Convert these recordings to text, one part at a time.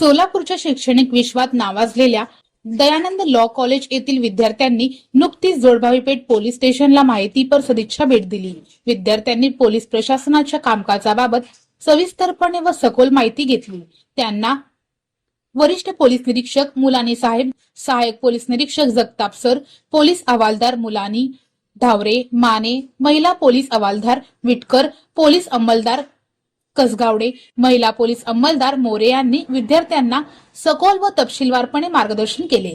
सोलापूरच्या शैक्षणिक विश्वात नावाजलेल्या दयानंद लॉ कॉलेज येथील विद्यार्थ्यांनी नुकतीच जोडभावी पेठ पोलीस स्टेशनला माहितीपर सदिच्छा भेट दिली। विद्यार्थ्यांनी पोलीस प्रशासनाच्या कामकाजाबाबत सविस्तरपणे व सखोल माहिती घेतली। त्यांना वरिष्ठ पोलीस निरीक्षक मुलानी साहेब, सहाय्यक पोलीस निरीक्षक जगताप सर, पोलीस हवालदार मुलानी, धावरे, माने, महिला पोलीस हवालदार विटकर, पोलीस अंमलदार कसगावडे, महिला पोलीस अंमलदार मोरे यांनी विद्यार्थ्यांना सखोल व तपशीलवारपणे मार्गदर्शन केले।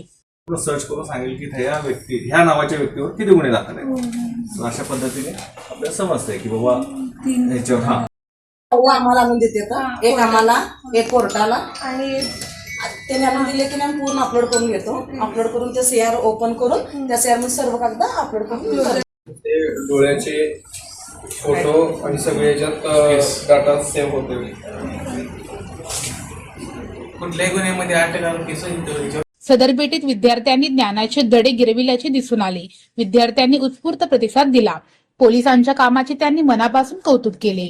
सर्च करून सांगेल की ह्या नावाच्या व्यक्तीवर किती गुन्हे दाखल आहेत। अशा पद्धतीने आपल्याला समजतंय की बाबा आम्हाला आणून देते, एक आम्हाला एक कोर्टाला आणि त्याने आणून दिले की आम्ही पूर्ण अपलोड करून घेतो। अपलोड करून ते सीआर ओपन करून त्या सीआर मध्ये सर्व कागद अपलोड करून ते डोळ्याचे फोटो आणि सगळे याच्यात डाटा सेव्ह होतो। कुठल्याही गुन्ह्यामध्ये अटक सदर भेटीत विद्यार्थ्यांनी ज्ञानाचे धडे गिरविल्याचे दिसून आले। विद्यार्थ्यांनी उत्स्फूर्त प्रतिसाद दिला। पोलिसांच्या कामाचे त्यांनी मनापासून कौतुक केले।